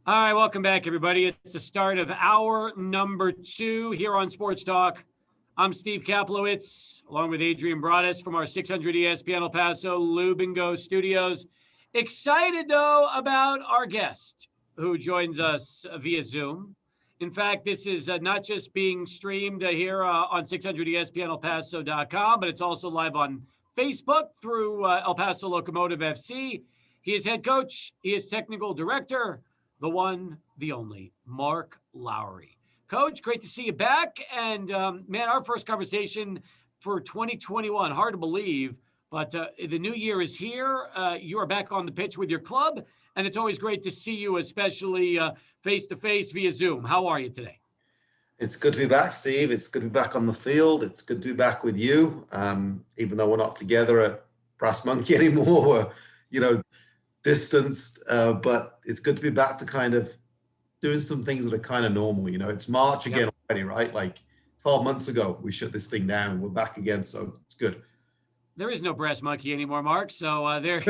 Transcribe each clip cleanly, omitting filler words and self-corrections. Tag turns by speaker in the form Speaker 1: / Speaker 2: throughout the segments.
Speaker 1: All right, welcome back, everybody. It's the start of hour number 2 here on Sports Talk. I'm Steve Kaplowitz, along with Adrian Broadus from our 600 ESPN El Paso Lube and Go studios. Excited, though, about our guest who joins us via Zoom. In fact, this is not just being streamed here on 600ESPNElPaso.com, but it's also live on Facebook through El Paso Locomotive FC. He is head coach. He is technical director. The one, the only, Mark Lowry. Coach, great to see you back. And, man, our first conversation for 2021, hard to believe, but the new year is here. You are back on the pitch with your club, and it's always great to see you, especially face-to-face via Zoom. How are you today?
Speaker 2: It's good to be back, Steve. It's good to be back on the field. It's good to be back with you, even though we're not together at Brass Monkey anymore. We're, distanced, but it's good to be back to kind of doing some things that are kind of normal. It's March again already, right? Like 12 months ago, we shut this thing down and we're back again. So it's good.
Speaker 1: There is no Brass Monkey anymore, Mark. So there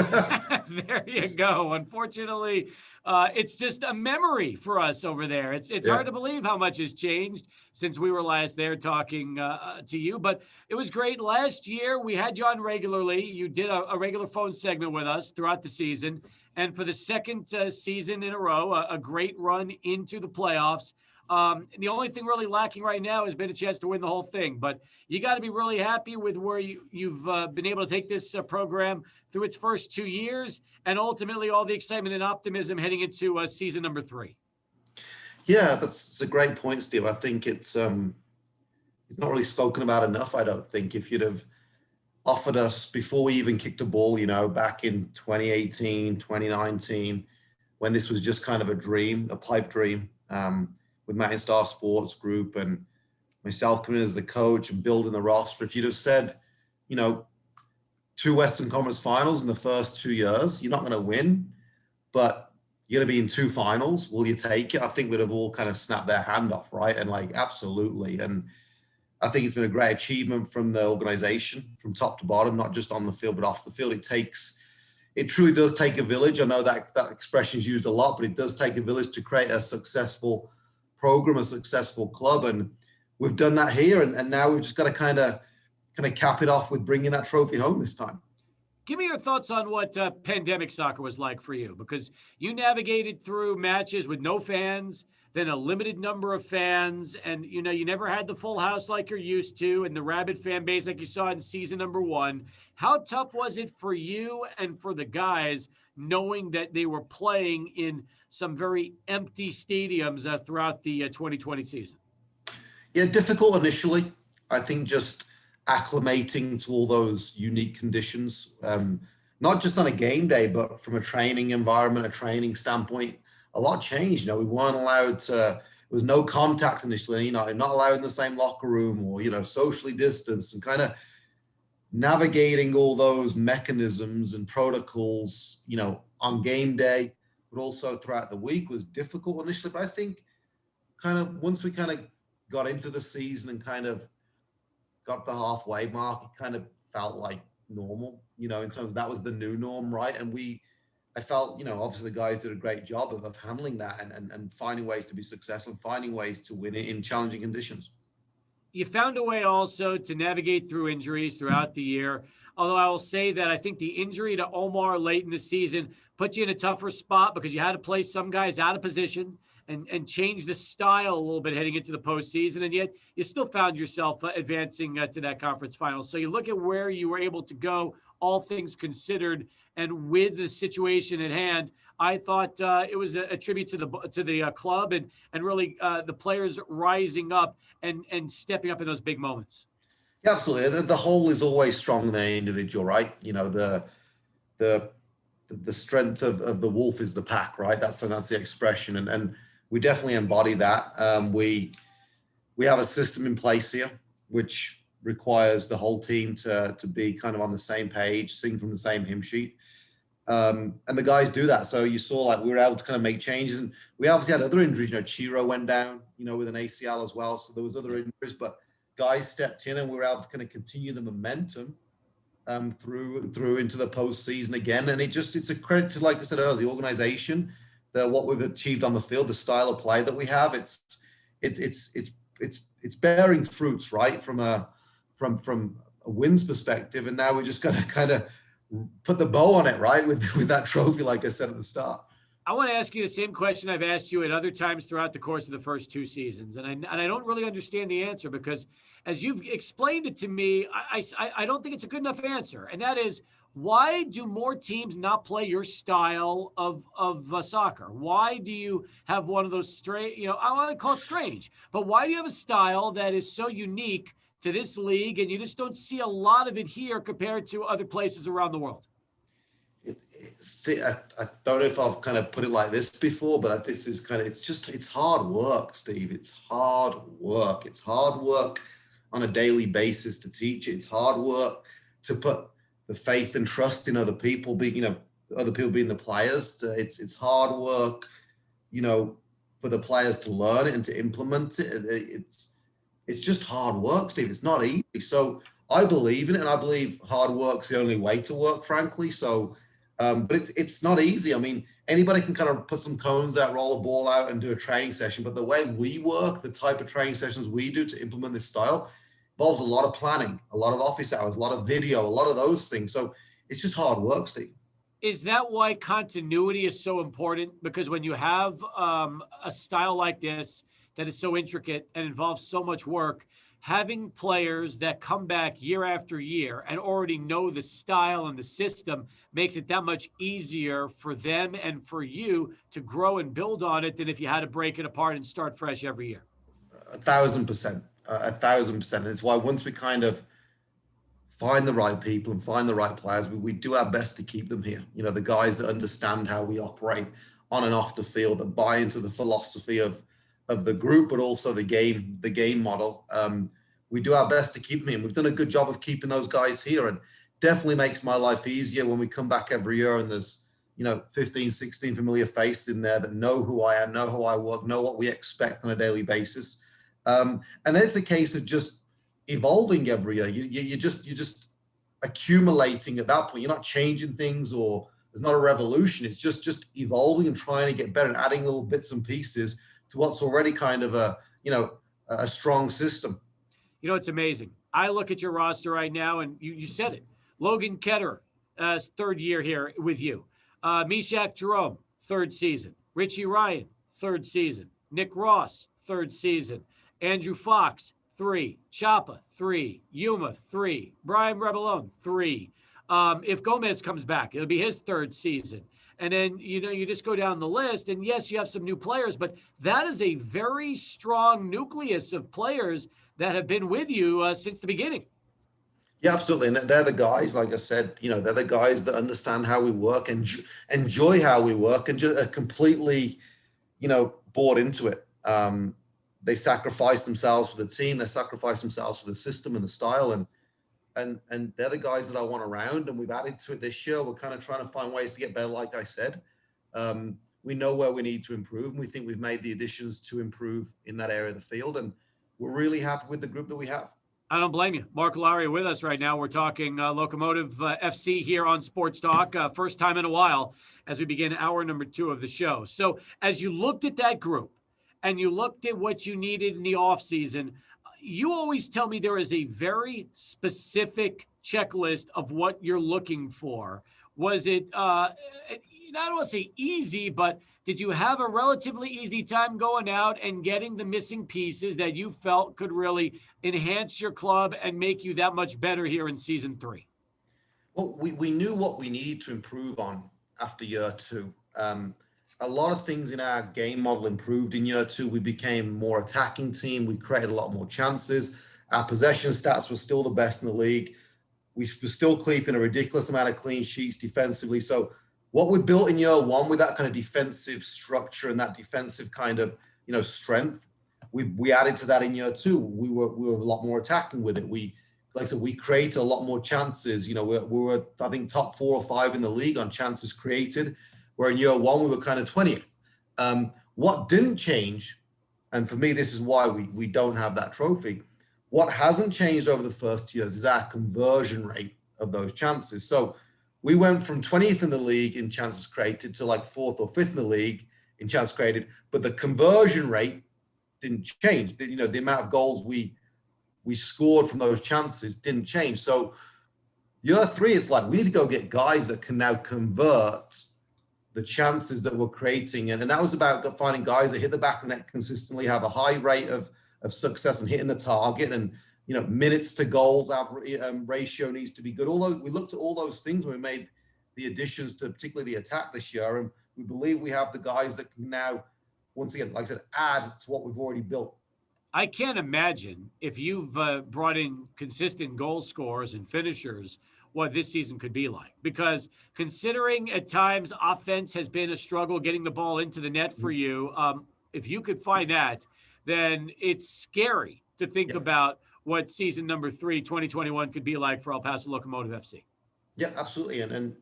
Speaker 1: you go. Unfortunately, it's just a memory for us over there. It's hard to believe how much has changed since we were last there talking to you. But it was great. Last year, we had you on regularly. You did a regular phone segment with us throughout the season. And for the second season in a row, a great run into the playoffs. The only thing really lacking right now has been a chance to win the whole thing. But you got to be really happy with where you've been able to take this program through its first 2 years and ultimately all the excitement and optimism heading into season number 3.
Speaker 2: Yeah, that's a great point, Steve. I think it's not really spoken about enough, I don't think. If you'd have offered us before we even kicked a ball, back in 2018, 2019, when this was just kind of a dream, a pipe dream, with Mountain Star Sports Group and myself coming in as the coach and building the roster. If you'd have said, 2 Western Conference finals in the first 2 years, you're not going to win, but you're going to be in 2 finals. Will you take it? I think we'd have all kind of snapped their hand off, right? And absolutely. And I think it's been a great achievement from the organization from top to bottom, not just on the field, but off the field. It truly does take a village. I know that expression is used a lot, but it does take a village to create a successful program, a successful club, and we've done that here, and now we've just got to kind of cap it off with bringing that trophy home this time.
Speaker 1: Give me your thoughts on what pandemic soccer was like for you, because you navigated through matches with no fans, then a limited number of fans, and you never had the full house like you're used to, and the rabid fan base like you saw in season number 1. How tough was it for you and for the guys knowing that they were playing in some very empty stadiums throughout the 2020 season?
Speaker 2: Yeah, difficult initially. I think just acclimating to all those unique conditions, not just on a game day, but from a training environment, a training standpoint, a lot changed. We weren't allowed to, there was no contact initially, not allowed in the same locker room or, socially distanced, and kind of navigating all those mechanisms and protocols, on game day, but also throughout the week was difficult initially. But I think kind of once we kind of got into the season and kind of got the halfway mark, it kind of felt like normal, in terms of that was the new norm, right? And I felt, obviously the guys did a great job of handling that and finding ways to be successful and finding ways to win in challenging conditions.
Speaker 1: You found a way also to navigate through injuries throughout the year. Although I will say that I think the injury to Omar late in the season put you in a tougher spot because you had to play some guys out of position and change the style a little bit heading into the postseason. And yet you still found yourself advancing to that conference final. So you look at where you were able to go, all things considered, and with the situation at hand, I thought it was a tribute to the club and really the players rising up and stepping up in those big moments.
Speaker 2: Yeah, absolutely. The whole is always stronger than the individual, right? The strength of the wolf is the pack, right? That's the expression, and we definitely embody that. We have a system in place here, which requires the whole team to be kind of on the same page, sing from the same hymn sheet. And the guys do that. So you saw we were able to kind of make changes, and we obviously had other injuries. Chiro went down, with an ACL as well. So there was other injuries, but guys stepped in and we were able to kind of continue the momentum through into the postseason again. And it's a credit to, like I said earlier, the organization what we've achieved on the field, the style of play that we have, it's bearing fruits, right? From a wins perspective. And now we just got to kind of put the bow on it, right? With that trophy, like I said at the start.
Speaker 1: I want to ask you the same question I've asked you at other times throughout the course of the first two seasons. And I don't really understand the answer, because as you've explained it to me, I don't think it's a good enough answer. And that is, why do more teams not play your style of soccer? Why do you have one of those strange, I want to call it strange, but why do you have a style that is so unique to this league, and you just don't see a lot of it here compared to other places around the world?
Speaker 2: See, I don't know if I've kind of put it like this before, but this is kind of, it's hard work, Steve. It's hard work. It's hard work on a daily basis to teach it. It's hard work to put the faith and trust in other people, other people being the players. It's hard work, for the players to learn it and to implement it. It's just hard work, Steve. It's not easy. So I believe in it, and I believe hard work's the only way to work, frankly. So, but it's not easy. I mean, anybody can kind of put some cones out, roll a ball out, and do a training session. But the way we work, the type of training sessions we do to implement this style, involves a lot of planning, a lot of office hours, a lot of video, a lot of those things. So it's just hard work, Steve.
Speaker 1: Is that why continuity is so important? Because when you have a style like this that is so intricate and involves so much work, having players that come back year after year and already know the style and the system makes it that much easier for them and for you to grow and build on it than if you had to break it apart and start fresh every year.
Speaker 2: 1,000%. 1,000%. And it's why once we kind of find the right people and find the right players, we do our best to keep them here. The guys that understand how we operate on and off the field, that buy into the philosophy of the group, but also the game model. We do our best to keep them here. We've done a good job of keeping those guys here, and definitely makes my life easier when we come back every year and there's 15, 16 familiar faces in there that know who I am, know how I work, know what we expect on a daily basis. And then it's a case of just evolving every year. You're just accumulating at that point. You're not changing things, or there's not a revolution. It's just evolving and trying to get better and adding little bits and pieces to what's already kind of a strong system.
Speaker 1: It's amazing. I look at your roster right now, and you said it. Logan Ketter, third year here with you. Mishak Jerome, third season. Richie Ryan, third season. Nick Ross, third season. Andrew Fox, 3. Chapa, 3. Yuma, 3. Brian Rebelone, 3. If Gomez comes back, it'll be his third season. And then, you just go down the list, and yes, you have some new players, but that is a very strong nucleus of players that have been with you since the beginning.
Speaker 2: Yeah, absolutely. And they're the guys, like I said, they're the guys that understand how we work and enjoy how we work and just are completely, bought into it. They sacrifice themselves for the team. They sacrifice themselves for the system and the style. And they're the guys that I want around. And we've added to it this year. We're kind of trying to find ways to get better, like I said. We know where we need to improve, and we think we've made the additions to improve in that area of the field. And we're really happy with the group that we have.
Speaker 1: I don't blame you. Mark Lowry with us right now. We're talking Locomotive FC here on Sports Talk. First time in a while as we begin hour number 2 of the show. So as you looked at that group and you looked at what you needed in the offseason, you always tell me there is a very specific checklist of what you're looking for. Was it, I don't want to say easy, but did you have a relatively easy time going out and getting the missing pieces that you felt could really enhance your club and make you that much better here in season 3?
Speaker 2: Well, we knew what we needed to improve on after year 2. A lot of things in our game model improved in year 2. We became a more attacking team. We created a lot more chances. Our possession stats were still the best in the league. We were still keeping a ridiculous amount of clean sheets defensively. So what we built in year 1 with that kind of defensive structure and that defensive kind of, strength, we added to that in year 2. We were a lot more attacking with it. We created a lot more chances. We were, I think, top 4 or 5 in the league on chances created, where in year 1 we were kind of 20th. What didn't change, and for me, this is why we don't have that trophy. What hasn't changed over the first years is our conversion rate of those chances. So we went from 20th in the league in chances created to like 4th or 5th in the league in chance created, but the conversion rate didn't change. The amount of goals we scored from those chances didn't change. So year 3, it's like we need to go get guys that can now convert the chances that we're creating. And that was about finding guys that hit the back of the net consistently, have a high rate of success and hitting the target, and minutes to goals ratio needs to be good. Although we looked at all those things when we made the additions to particularly the attack this year, and we believe we have the guys that can now, once again, like I said, add to what we've already built.
Speaker 1: I can't imagine if you've brought in consistent goal scorers and finishers, what this season could be like. Because considering at times offense has been a struggle getting the ball into the net for you, if you could find that, then it's scary to think about what season number 3, 2021 could be like for El Paso Locomotive FC.
Speaker 2: Yeah, absolutely. And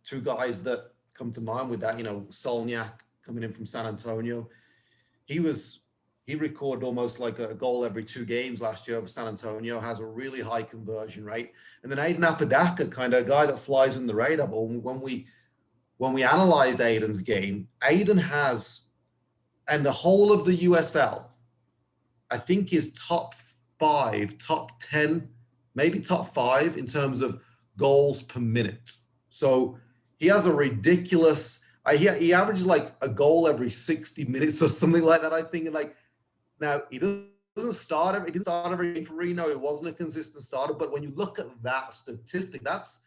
Speaker 2: 2 guys that come to mind with that, Solniak coming in from San Antonio. He recorded almost like a goal every 2 games last year for San Antonio, has a really high conversion rate. And then Aiden Apodaca, kind of a guy that flies in the radar. But when we analyzed Aiden's game, Aiden has, and the whole of the USL, I think is top 5, top 10, maybe top 5 in terms of goals per minute. So he has a ridiculous, he averages like a goal every 60 minutes or something like that, I think. And now he didn't start every game for Reno. It wasn't a consistent starter, but when you look at that statistic, that's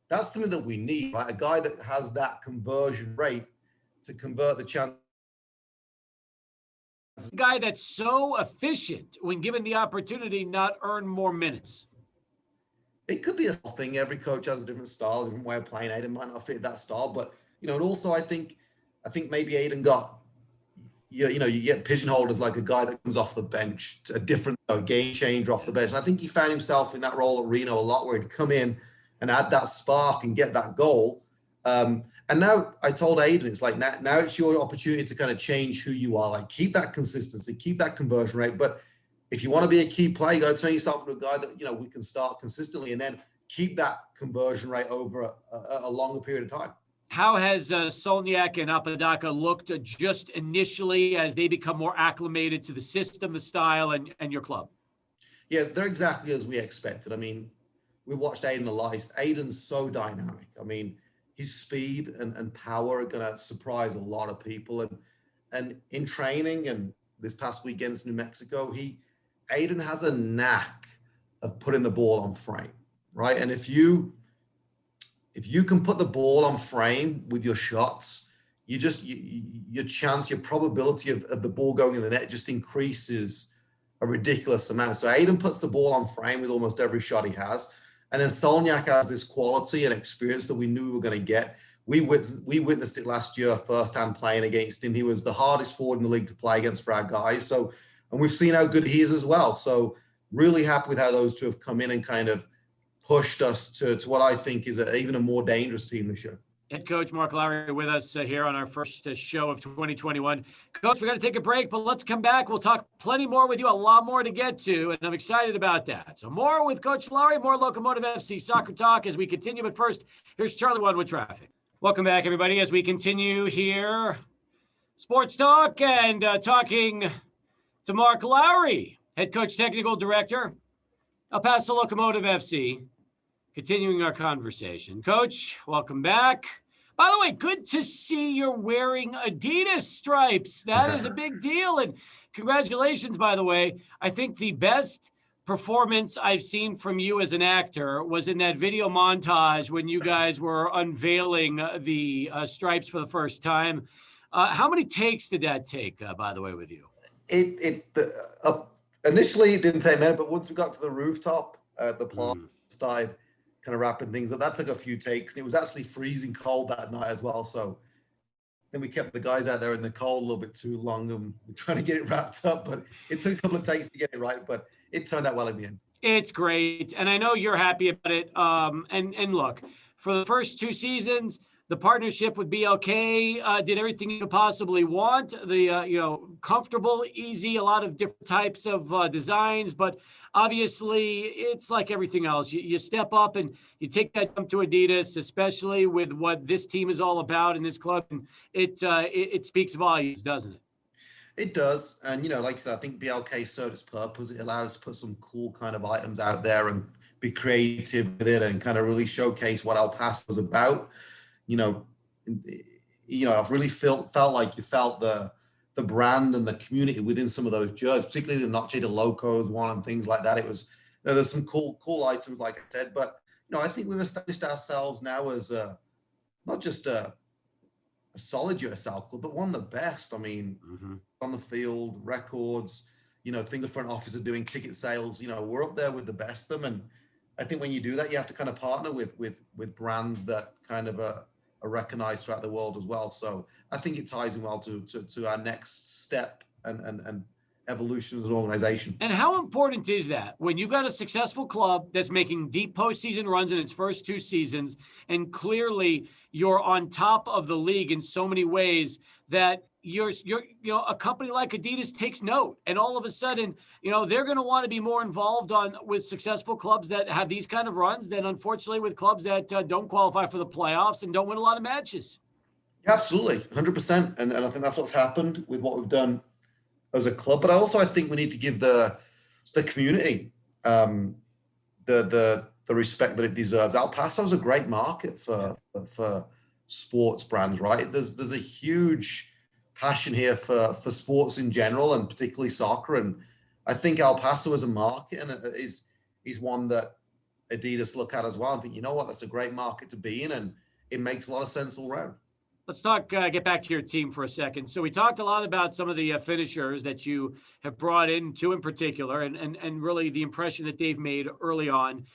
Speaker 2: something that we need, right? A guy that has that conversion rate to convert the chance.
Speaker 1: A guy that's so efficient when given the opportunity, not earn more minutes.
Speaker 2: It could be a thing. Every coach has a different style, a different way of playing. Aiden might not fit that style, but and also I think maybe Aiden got. You get pigeonholed as like a guy that comes off the bench, a different game changer off the bench. And I think he found himself in that role at Reno a lot, where he'd come in and add that spark and get that goal. And now I told Aiden, it's like now it's your opportunity to kind of change who you are. Like keep that consistency, keep that conversion rate. But if you want to be a key player, you got to turn yourself into a guy that we can start consistently, and then keep that conversion rate over a longer period of time.
Speaker 1: How has Solniak and Apodaca looked just initially as they become more acclimated to the system, the style, and your club?
Speaker 2: Yeah, they're exactly as we expected. I mean, we watched Aiden a lot. Aiden's so dynamic. I mean, his speed and power are going to surprise a lot of people. And in training and this past week against New Mexico, Aiden has a knack of putting the ball on frame, right? And if you can put the ball on frame with your shots, your probability of the ball going in the net just increases a ridiculous amount. So Aiden puts the ball on frame with almost every shot he has. And then Solniak has this quality and experience that we knew we were going to get. We witnessed it last year firsthand playing against him. He was the hardest forward in the league to play against for our guys. And we've seen how good he is as well. So really happy with how those 2 have come in and kind of pushed us to what I think is even a more dangerous team this year.
Speaker 1: Head coach Mark Lowry with us here on our first show of 2021. Coach, we're going to take a break, but let's come back. We'll talk plenty more with you, a lot more to get to, and I'm excited about that. So more with Coach Lowry, more Locomotive FC soccer talk as we continue. But first, here's Charlie One with traffic. Welcome back, everybody, as we continue here. Sports Talk and talking to Mark Lowry, head coach, technical director, El Paso Locomotive FC. Continuing our conversation. Coach, welcome back. By the way, good to see you're wearing Adidas stripes. That is a big deal. And congratulations, by the way. I think the best performance I've seen from you as an actor was in that video montage when you guys were unveiling the stripes for the first time. How many takes did that take, by the way, with you?
Speaker 2: Initially, it didn't take a minute, but once we got to the rooftop, the plant started kind of wrapping things up. That took a few takes. And it was actually freezing cold that night as well. So then we kept the guys out there in the cold a little bit too long and we're trying to get it wrapped up. But it took a couple of takes to get it right, but it turned out well in the end.
Speaker 1: It's great. And I know you're happy about it. And look, for the first 2 seasons, The partnership with BLK did everything you could possibly want. The comfortable, easy, a lot of different types of designs, but obviously it's like everything else. You step up and you take that jump to Adidas, especially with what this team is all about in this club, and it speaks volumes, doesn't it?
Speaker 2: It does. And, like I said, I think BLK served its purpose. It allowed us to put some cool kind of items out there and be creative with it and kind of really showcase what El Paso was about. I've really felt like you felt the brand and the community within some of those jerseys, particularly the Noche de Locos one and things like that. It was, there's some cool items, like I said, but, I think we've established ourselves now as not just a solid USL club, but one of the best. I mean, on the field, records, things the front office are doing, ticket sales, we're up there with the best of them. And I think when you do that, you have to kind of partner with brands that kind of are recognized throughout the world as well. So I think it ties in well to our next step and evolution as an organization.
Speaker 1: And how important is that when you've got a successful club that's making deep postseason runs in its first 2 seasons, and clearly you're on top of the league in so many ways, that you're a company like Adidas takes note, and all of a sudden, they're going to want to be more involved with successful clubs that have these kind of runs than unfortunately with clubs that don't qualify for the playoffs and don't win a lot of matches.
Speaker 2: Absolutely, 100%. And I think that's what's happened with what we've done as a club. But I think we need to give the community the respect that it deserves. El Paso is a great market for sports brands, right? There's a huge passion here for sports in general, and particularly soccer. And I think El Paso as a market and is one that Adidas look at as well and think, that's a great market to be in, and it makes a lot of sense all around.
Speaker 1: Let's get back to your team for a second. So we talked a lot about some of the finishers that you have brought in, 2 in particular, and really the impression that they've made early on.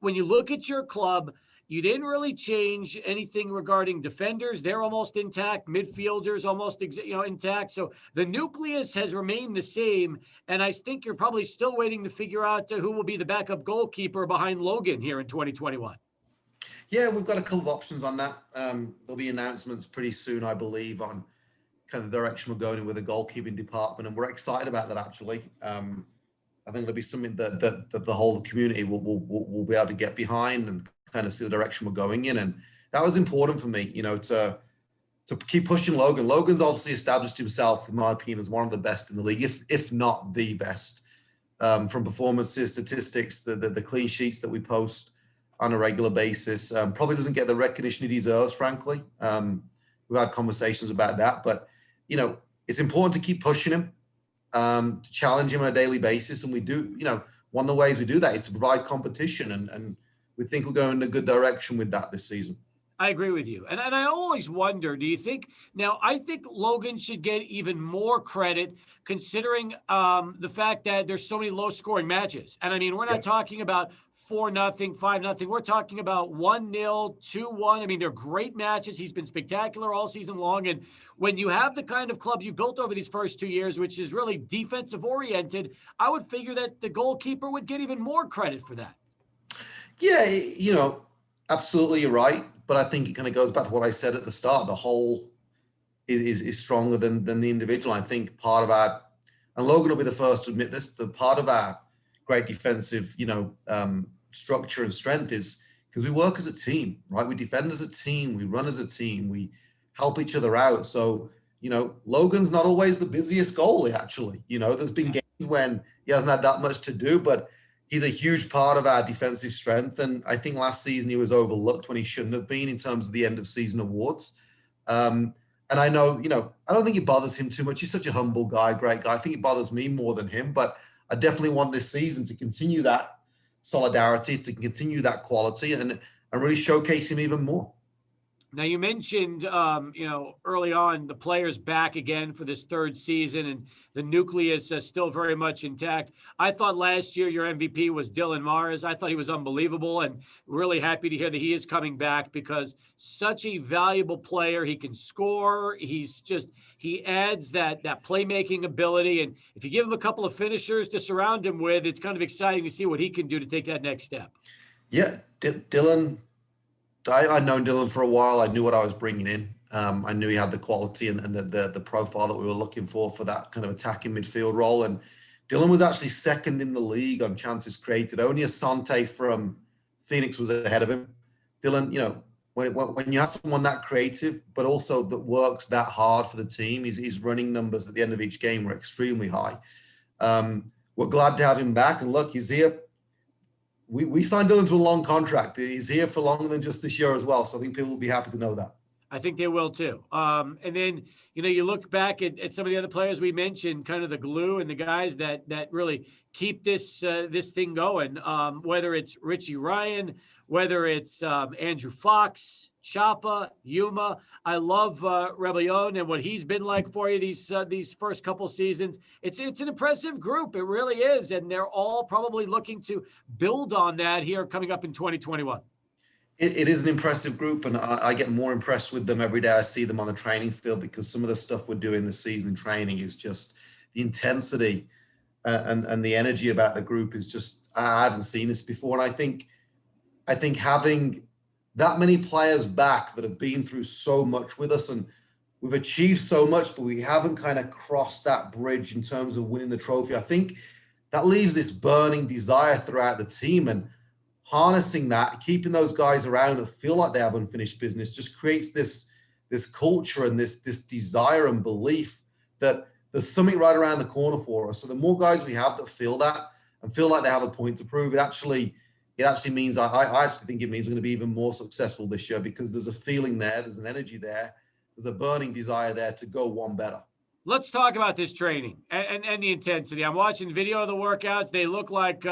Speaker 1: When you look at your club, you didn't really change anything regarding defenders. They're almost intact. Midfielders almost intact. So the nucleus has remained the same, and I think you're probably still waiting to figure out who will be the backup goalkeeper behind Logan here in 2021.
Speaker 2: Yeah, we've got a couple of options on that. There'll be announcements pretty soon, I believe, on kind of the direction we're going in with the goalkeeping department, and we're excited about that, actually. I think it'll be something that the whole community will be able to get behind and kind of see the direction we're going in. And that was important for me, to keep pushing Logan. Logan's obviously established himself, in my opinion, as one of the best in the league, if not the best, from performances, statistics, the clean sheets that we post on a regular basis. Probably doesn't get the recognition he deserves, frankly. We've had conversations about that, but it's important to keep pushing him, to challenge him on a daily basis. And we do, one of the ways we do that is to provide competition, and we think we're going in a good direction with that this season.
Speaker 1: I agree with you. And I always wonder, do you think, now I think Logan should get even more credit considering the fact that there's so many low scoring matches. And I mean, we're not talking about 4-0, 5-0. We're talking about 1-0, 2-1. I mean, they're great matches. He's been spectacular all season long. And when you have the kind of club you've built over these first 2 years, which is really defensive oriented, I would figure that the goalkeeper would get even more credit for that.
Speaker 2: Yeah, absolutely, you're right. But I think it kind of goes back to what I said at the start. The whole is stronger than the individual. I think part of our, and Logan will be the first to admit this, the part of our great defensive, structure and strength is because we work as a team, right? We defend as a team, we run as a team, we help each other out. So, Logan's not always the busiest goalie, actually. There's been games when he hasn't had that much to do, but he's a huge part of our defensive strength. And I think last season he was overlooked when he shouldn't have been in terms of the end of season awards. And I know, I don't think it bothers him too much. He's such a humble guy, great guy. I think it bothers me more than him, but I definitely want this season to continue that solidarity, to continue that quality, and really showcase him even more.
Speaker 1: Now, you mentioned, early on, the players back again for this 3rd season, and the nucleus is still very much intact. I thought last year your MVP was Dylan Mars. I thought he was unbelievable, and really happy to hear that he is coming back because such a valuable player. He can score. He adds that playmaking ability, and if you give him a couple of finishers to surround him with, it's kind of exciting to see what he can do to take that next step.
Speaker 2: Yeah, Dylan I'd known Dylan for a while. I knew what I was bringing in. I knew he had the quality and the profile that we were looking for that kind of attacking midfield role. And Dylan was actually second in the league on chances created. Only Asante from Phoenix was ahead of him. Dylan, when you have someone that creative, but also that works that hard for the team, his running numbers at the end of each game were extremely high. We're glad to have him back. And look, he's here. We signed Dylan to a long contract. He's here for longer than just this year as well. So I think people will be happy to know that.
Speaker 1: I think they will too. And then, you look back at some of the other players we mentioned, kind of the glue and the guys that really keep this thing going, whether it's Richie Ryan, whether it's Andrew Fox, Chapa, Yuma. I love Rebellion and what he's been like for you these first couple seasons. It's an impressive group. It really is. And they're all probably looking to build on that here coming up in 2021.
Speaker 2: It is an impressive group, and I get more impressed with them every day I see them on the training field, because some of the stuff we're doing this season in training is just the intensity and the energy about the group is just, I haven't seen this before. And I think having that many players back that have been through so much with us, and we've achieved so much, but we haven't kind of crossed that bridge in terms of winning the trophy. I think that leaves this burning desire throughout the team, and harnessing that, keeping those guys around that feel like they have unfinished business, just creates this culture and this desire and belief that there's something right around the corner for us. So the more guys we have that feel that and feel like they have a point to prove, it actually means I actually think it means we're going to be even more successful this year, because there's a feeling there, there's an energy there, there's a burning desire there to go one better.
Speaker 1: Let's talk about this training and the intensity. I'm watching video of the workouts. They look like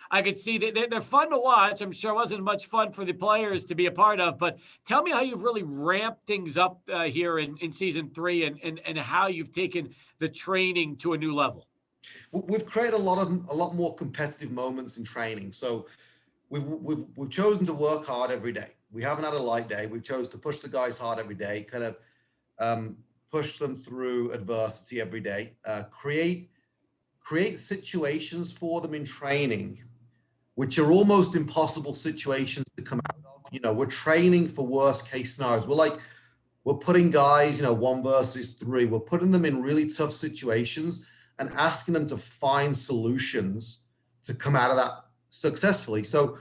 Speaker 1: I could see that they're fun to watch. I'm sure it wasn't much fun for the players to be a part of, but tell me how you've really ramped things up here in season 3 and how you've taken the training to a new level.
Speaker 2: We've created a lot more competitive moments in training. So we've chosen to work hard every day. We haven't had a light day. We've chosen to push the guys hard every day, kind of push them through adversity every day, create situations for them in training, which are almost impossible situations to come out of. We're training for worst case scenarios. We're putting guys, 1 versus 3, we're putting them in really tough situations and asking them to find solutions to come out of that successfully. So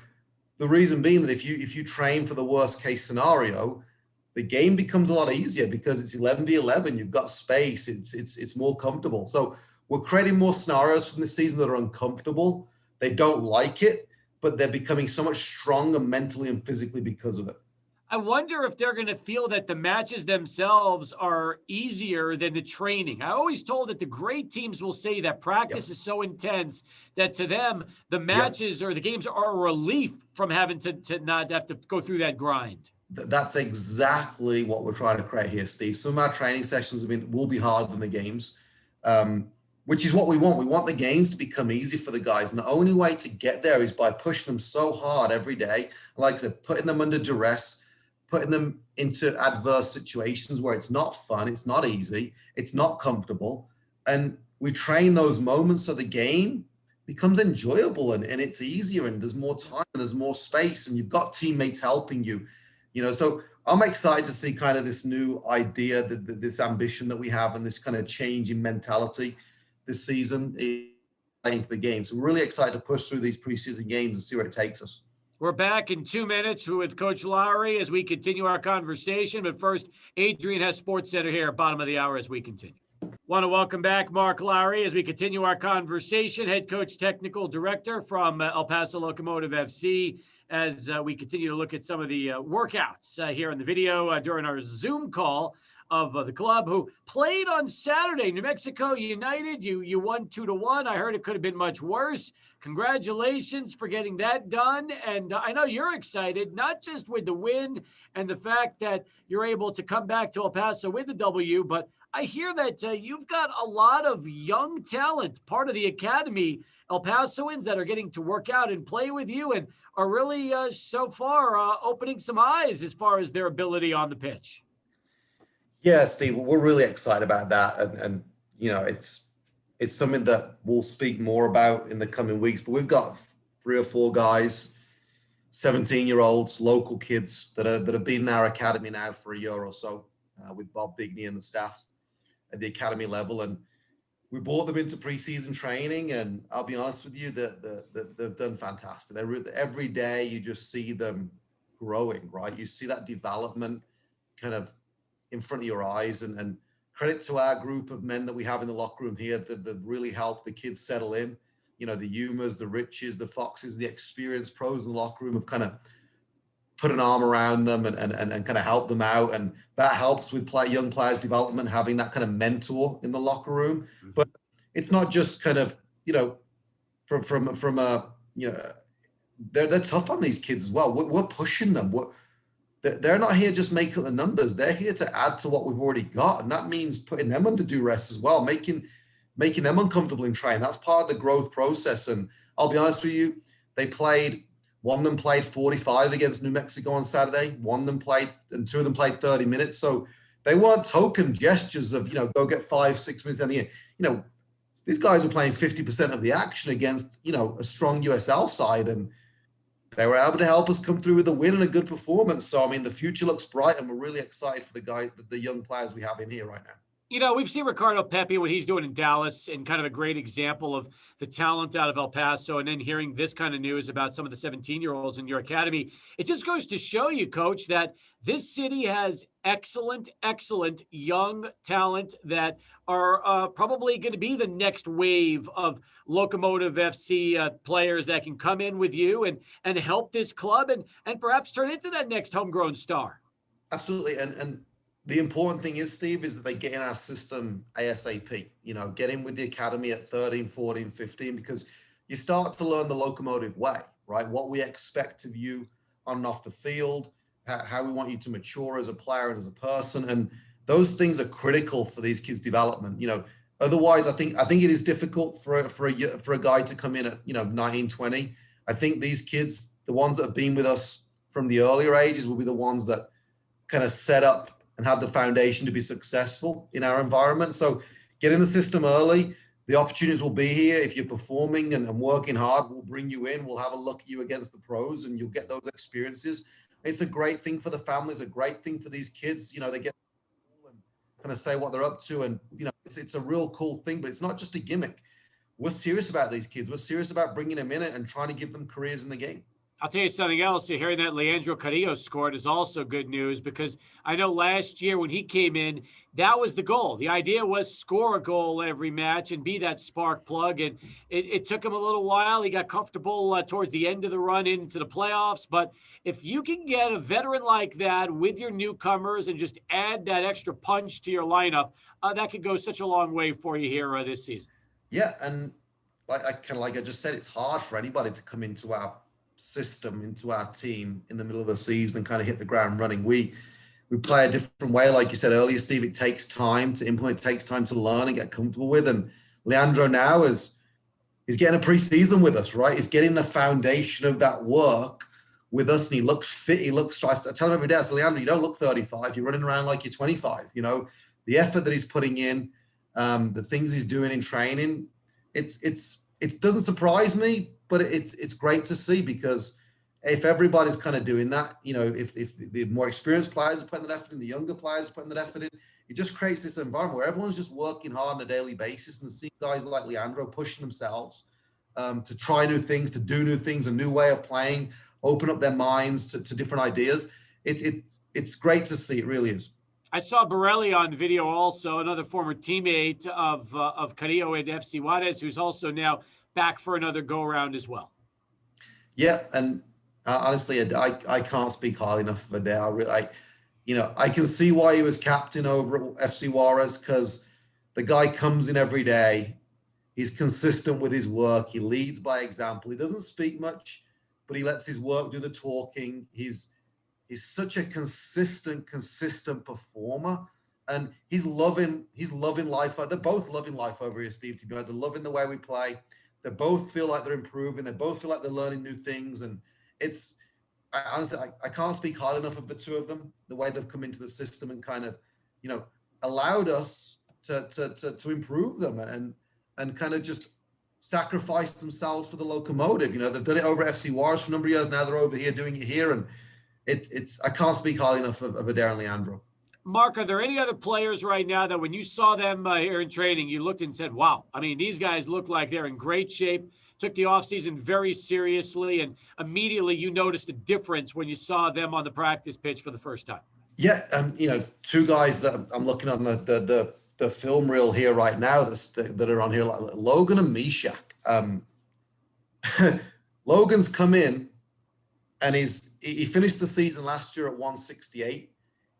Speaker 2: the reason being that if you train for the worst case scenario, the game becomes a lot easier because it's 11v11. You've got space. It's more comfortable. So we're creating more scenarios from this season that are uncomfortable. They don't like it, but they're becoming so much stronger mentally and physically because of it.
Speaker 1: I wonder if they're going to feel that the matches themselves are easier than the training. I always told that the great teams will say that practice is so intense that to them, the matches or the games are a relief from having to not have to go through that grind.
Speaker 2: That's exactly what we're trying to create here, Steve. Some of our training sessions will be harder than the games, which is what we want. We want the games to become easy for the guys. And the only way to get there is by pushing them so hard every day. Like I said, putting them under duress, putting them into adverse situations where it's not fun, it's not easy, it's not comfortable. And we train those moments so the game becomes enjoyable and it's easier and there's more time and there's more space and you've got teammates helping you. So I'm excited to see kind of this new idea, this ambition that we have and this kind of change in mentality this season playing for the game. So we're really excited to push through these preseason games and see where it takes us.
Speaker 1: We're back in 2 minutes with Coach Lowry as we continue our conversation. But first, Adrian has Sports Center here at bottom of the hour as we continue. Want to welcome back Mark Lowry as we continue our conversation, head coach, technical director from El Paso Locomotive FC, as we continue to look at some of the workouts here in the video during our Zoom call of the club who played on Saturday. New Mexico United, you won 2-1. I heard it could have been much worse. Congratulations for getting that done. And I know you're excited, not just with the win and the fact that you're able to come back to El Paso with the W, but I hear that you've got a lot of young talent, part of the academy, El Pasoans that are getting to work out and play with you and are really so far opening some eyes as far as their ability on the pitch.
Speaker 2: Yeah, Steve, we're really excited about that. And it's something that we'll speak more about in the coming weeks, but we've got 3 or 4 guys 17-year-olds, local kids that have been in our academy now for a year or so, with Bob Bigney and the staff at the academy level. And we brought them into preseason training, and I'll be honest with you, they've done fantastic. Every day you just see them growing, right? You see that development kind of in front of your eyes, and credit to our group of men that we have in the locker room here that really helped the kids settle in. You know, the Yumas, the Riches, the Foxes, the experienced pros in the locker room have kind of put an arm around them and kind of help them out. And that helps with young players' development, having that kind of mentor in the locker room. Mm-hmm. But it's not just kind of, you know, from a, you know, they're tough on these kids as well. We're pushing them. They're not here just making the numbers. They're here to add to what we've already got. And that means putting them under duress as well, making them uncomfortable in training. That's part of the growth process. And I'll be honest with you, one of them played 45 against New Mexico on Saturday. One of them played, and two of them played 30 minutes. So they weren't token gestures of, you know, go get 5-6 minutes down the year. You know, these guys were playing 50% of the action against, you know, a strong USL side. And they were able to help us come through with a win and a good performance. So, I mean, the future looks bright, and we're really excited for the young players we have in here right now.
Speaker 1: You know, we've seen Ricardo Pepi, what he's doing in Dallas, and kind of a great example of the talent out of El Paso. And then hearing this kind of news about some of the 17-year-olds in your academy, it just goes to show you, Coach, that this city has excellent young talent that are probably going to be the next wave of Locomotive FC players that can come in with you and help this club and perhaps turn into that next homegrown star.
Speaker 2: Absolutely. And the important thing is, Steve, is that they get in our system ASAP, you know, get in with the academy at 13, 14, 15, because you start to learn the Locomotive way, right? What we expect of you on and off the field, how we want you to mature as a player and as a person. And those things are critical for these kids' development. You know, otherwise, I think it is difficult for a guy to come in at, you know, 19, 20. I think these kids, the ones that have been with us from the earlier ages, will be the ones that kind of set up and have the foundation to be successful in our environment. So get in the system early. The opportunities will be here. If you're performing and working hard, we'll bring you in. We'll have a look at you against the pros, and you'll get those experiences. It's a great thing for the families, a great thing for these kids. You know, they get and kind of say what they're up to. And, you know, it's a real cool thing, but it's not just a gimmick. We're serious about these kids. We're serious about bringing them in and trying to give them careers in the game.
Speaker 1: I'll tell you something else. Hearing that Leandro Carrillo scored is also good news, because I know last year when he came in, that was the goal. The idea was score a goal every match and be that spark plug. And it took him a little while. He got comfortable towards the end of the run into the playoffs. But if you can get a veteran like that with your newcomers and just add that extra punch to your lineup, that could go such a long way for you here this season.
Speaker 2: Yeah, and like I just said, it's hard for anybody to come into our system, into our team in the middle of the season and kind of hit the ground running. We play a different way, like you said earlier, Steve. It takes time to implement, it takes time to learn and get comfortable with. And Leandro now is getting a preseason with us, right? He's getting the foundation of that work with us, and he looks fit. He looks. I tell him every day, I say, Leandro, you don't look 35. You're running around like you're 25. You know, the effort that he's putting in, the things he's doing in training, it doesn't surprise me. But it's great to see, because if everybody's kind of doing that, you know, if the more experienced players are putting that effort in, the younger players are putting that effort in, it just creates this environment where everyone's just working hard on a daily basis, and seeing guys like Leandro pushing themselves to try new things, to do new things, a new way of playing, open up their minds to different ideas. It's great to see. It really is.
Speaker 1: I saw Borelli on video also, another former teammate of Carrillo at FC Juarez, who's also now back for another go-around as well.
Speaker 2: Yeah, and honestly, I can't speak highly enough of Adair. I can see why he was captain over at FC Juarez, because the guy comes in every day. He's consistent with his work. He leads by example. He doesn't speak much, but he lets his work do the talking. He's such a consistent performer, and he's loving life. They're both loving life over here, Steve. They're loving the way we play. They both feel like they're improving. They both feel like they're learning new things. And honestly, I can't speak highly enough of the two of them, the way they've come into the system and kind of, you know, allowed us to improve them and kind of just sacrificed themselves for the Locomotive. They've done it over at FC Juarez for a number of years. Now they're over here doing it here. And I can't speak highly enough of Adair and Leandro.
Speaker 1: Mark, are there any other players right now that when you saw them here in training, you looked and said, wow, I mean, these guys look like they're in great shape, took the offseason very seriously, and immediately you noticed a difference when you saw them on the practice pitch for the first time?
Speaker 2: Yeah, two guys that I'm looking on the film reel here right now that are on here, like Logan and Mishak. Logan's come in and he finished the season last year at 168.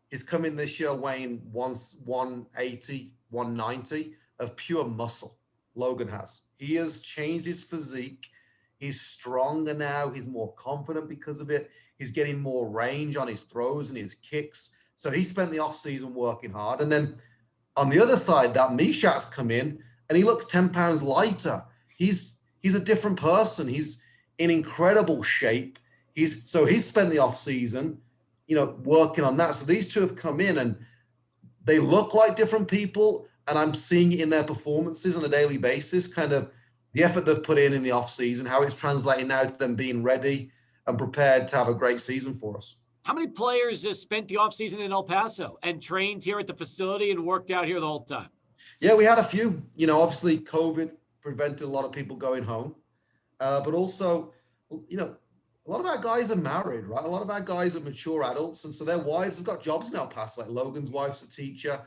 Speaker 2: He's come in this year weighing 180, 190 of pure muscle. Logan has. He has changed his physique. He's stronger now. He's more confident because of it. He's getting more range on his throws and his kicks. So he spent the offseason working hard. And then on the other side, that Mishak's come in and he looks 10 pounds lighter. He's a different person. He's in incredible shape. He's spent the offseason, working on that. So these two have come in and they look like different people. And I'm seeing it in their performances on a daily basis, kind of the effort they've put in the offseason, how it's translating now to them being ready and prepared to have a great season for us.
Speaker 1: How many players spent the offseason in El Paso and trained here at the facility and worked out here the whole time?
Speaker 2: Yeah, we had a few. Obviously COVID prevented a lot of people going home. But also, a lot of our guys are married, right? A lot of our guys are mature adults. And so their wives have got jobs in El Paso. Like Logan's wife's a teacher.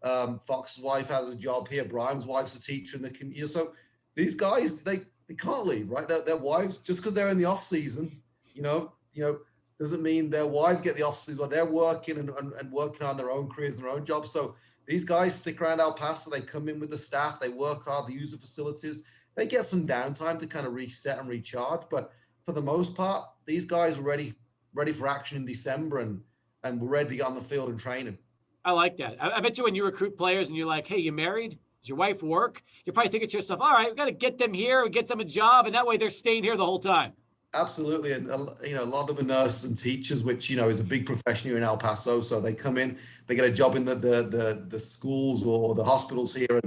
Speaker 2: Fox's wife has a job here. Brian's wife's a teacher in the community. So these guys, they can't leave, right? Their wives, just because they're in the off season, doesn't mean their wives get the off season. Well, they're working and working on their own careers and their own jobs. So these guys stick around El Paso. They come in with the staff. They work hard. They use the facilities. They get some downtime to kind of reset and recharge. But for the most part, these guys are ready for action in December and we're ready to get on the field and training.
Speaker 1: I like that. I bet you when you recruit players and you're like, hey, you married? Does your wife work? You're probably thinking to yourself, all right, we've got to get them here and get them a job. And that way they're staying here the whole time.
Speaker 2: Absolutely. And, a lot of them are nurses and teachers, which, is a big profession here in El Paso. So they come in, they get a job in the schools or the hospitals here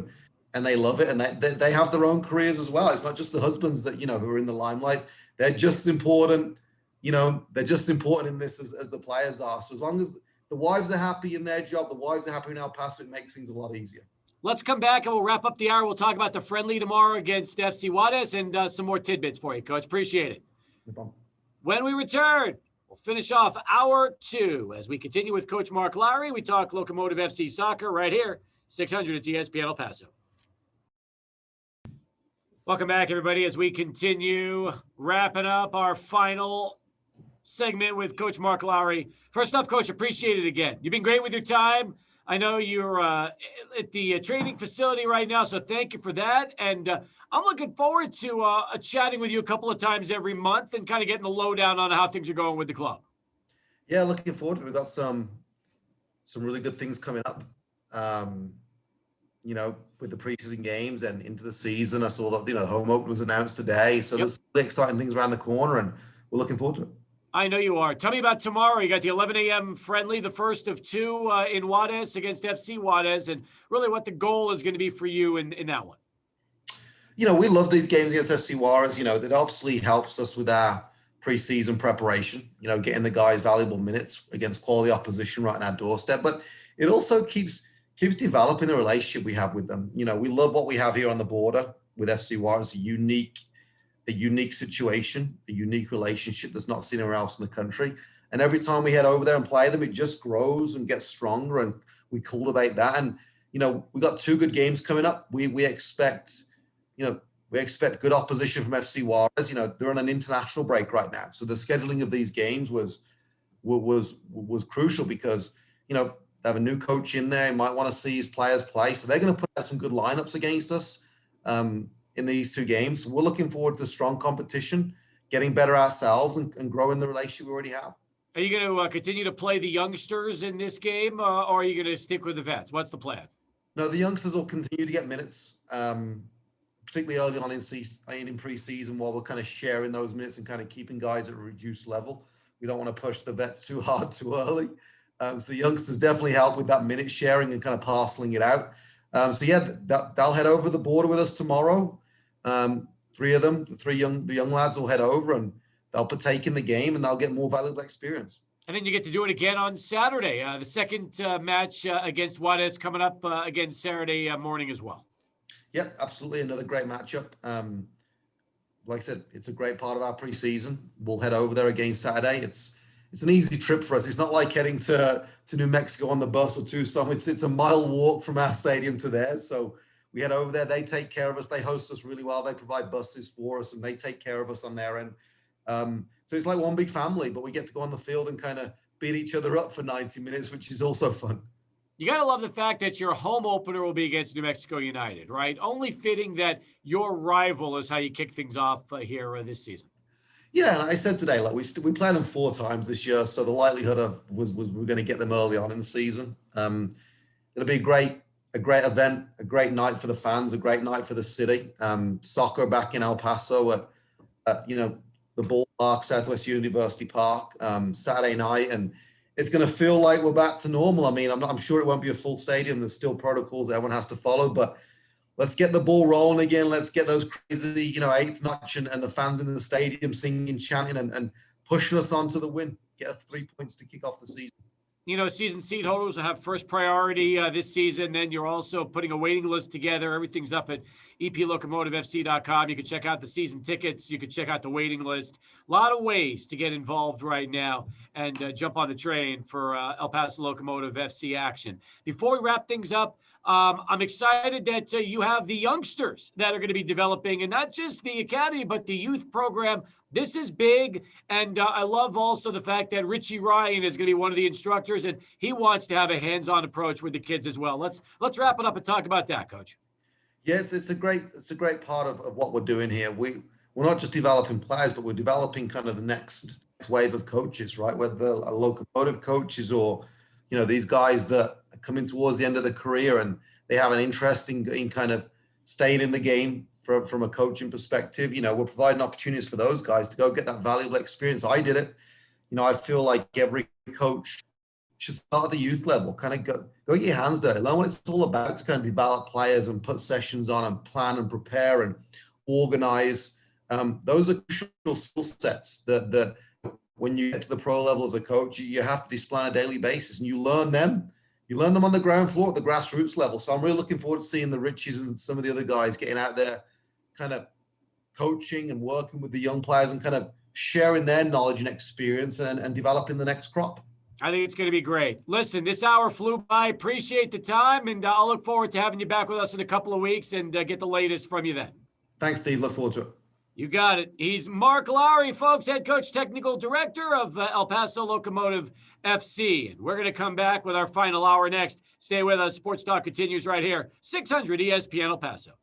Speaker 2: and they love it. And they have their own careers as well. It's not just the husbands that, who are in the limelight. They're just as important, they're just important in this as the players are. So as long as the wives are happy in their job, the wives are happy in El Paso, it makes things a lot easier.
Speaker 1: Let's come back and we'll wrap up the hour. We'll talk about the friendly tomorrow against FC Juarez and some more tidbits for you, Coach. Appreciate it.
Speaker 2: No problem.
Speaker 1: When we return, we'll finish off hour 2 as we continue with Coach Mark Lowry. We talk Locomotive FC soccer right here, 600 at ESPN El Paso. Welcome back, everybody, as we continue wrapping up our final segment with Coach Mark Lowry. First off, Coach, appreciate it again. You've been great with your time. I know you're at the training facility right now, so thank you for that. And I'm looking forward to chatting with you a couple of times every month and kind of getting the lowdown on how things are going with the club.
Speaker 2: Yeah, looking forward to it. We've got some really good things coming up. With the preseason games and into the season. I saw that, the home opener was announced today. So There's really exciting things around the corner and we're looking forward to it.
Speaker 1: I know you are. Tell me about tomorrow. You got the 11 a.m. friendly, the first of 2 in Juarez against FC Juarez, and really what the goal is going to be for you in that one.
Speaker 2: We love these games against FC Juarez. That obviously helps us with our preseason preparation, getting the guys valuable minutes against quality opposition right on our doorstep. But it also keeps developing the relationship we have with them. We love what we have here on the border with FC Juarez, a unique situation, a unique relationship that's not seen anywhere else in the country. And every time we head over there and play them, it just grows and gets stronger and we cultivate that. And, we got 2 good games coming up. We expect good opposition from FC Juarez. They're on an international break right now. So the scheduling of these games was crucial because, they have a new coach in there. He might want to see his players play. So they're going to put out some good lineups against us in these 2 games. We're looking forward to strong competition, getting better ourselves and growing the relationship we already have.
Speaker 1: Are you going to continue to play the youngsters in this game or are you going to stick with the vets? What's the plan?
Speaker 2: No, the youngsters will continue to get minutes, particularly early on in preseason while we're kind of sharing those minutes and kind of keeping guys at a reduced level. We don't want to push the vets too hard too early. So the youngsters definitely help with that minute sharing and kind of parceling it out. They'll head over the border with us tomorrow. Three of them, the young lads will head over and they'll partake in the game and they'll get more valuable experience.
Speaker 1: And then you get to do it again on Saturday. The second match against Juarez coming up again Saturday morning as well.
Speaker 2: Yeah, absolutely. Another great matchup. Like I said, it's a great part of our preseason. We'll head over there again Saturday. It's an easy trip for us. It's not like heading to New Mexico on the bus or Tucson. It's a mile walk from our stadium to theirs. So we head over there. They take care of us. They host us really well. They provide buses for us and they take care of us on their end. So it's like one big family, but we get to go on the field and kind of beat each other up for 90 minutes, which is also fun.
Speaker 1: You got to love the fact that your home opener will be against New Mexico United, right? Only fitting that your rival is how you kick things off here this season.
Speaker 2: Yeah, and I said today, like we play them 4 times this year, so the likelihood of was we're going to get them early on in the season. It'll be a great event, a great night for the fans, a great night for the city. Soccer back in El Paso at the ballpark, Southwest University Park, Saturday night, and it's going to feel like we're back to normal. I mean, I'm sure it won't be a full stadium. There's still protocols that everyone has to follow, but let's get the ball rolling again. Let's get those crazy, eighth notch and the fans in the stadium singing, chanting, and pushing us on to the win. Get us 3 points to kick off the season.
Speaker 1: Season seat holders will have first priority this season. Then you're also putting a waiting list together. Everything's up at eplocomotivefc.com. You can check out the season tickets. You can check out the waiting list. A lot of ways to get involved right now and jump on the train for El Paso Locomotive FC action. Before we wrap things up, I'm excited that you have the youngsters that are going to be developing, and not just the academy, but the youth program. This is big, and I love also the fact that Richie Ryan is going to be one of the instructors, and he wants to have a hands-on approach with the kids as well. Let's wrap it up and talk about that, Coach.
Speaker 2: Yes, it's a great part of what we're doing here. We're not just developing players, but we're developing kind of the next wave of coaches, right? Whether locomotive coaches or these guys that are coming towards the end of their career and they have an interest in kind of staying in the game from a coaching perspective. We're providing opportunities for those guys to go get that valuable experience. I did it. I feel like every coach should start at the youth level, kind of go get your hands dirty, learn what it's all about to kind of develop players and put sessions on and plan and prepare and organize. Those are crucial skill sets that when you get to the pro level as a coach, you have to display on a daily basis, and you learn them. You learn them on the ground floor at the grassroots level. So I'm really looking forward to seeing the Richies and some of the other guys getting out there, kind of coaching and working with the young players and kind of sharing their knowledge and experience and developing the next crop.
Speaker 1: I think it's going to be great. Listen, this hour flew by. Appreciate the time, and I'll look forward to having you back with us in a couple of weeks and get the latest from you then.
Speaker 2: Thanks, Steve. Look forward to it.
Speaker 1: You got it. He's Mark Lowry, folks, head coach, technical director of El Paso Locomotive FC. And we're going to come back with our final hour next. Stay with us. Sports Talk continues right here. 600 ESPN El Paso.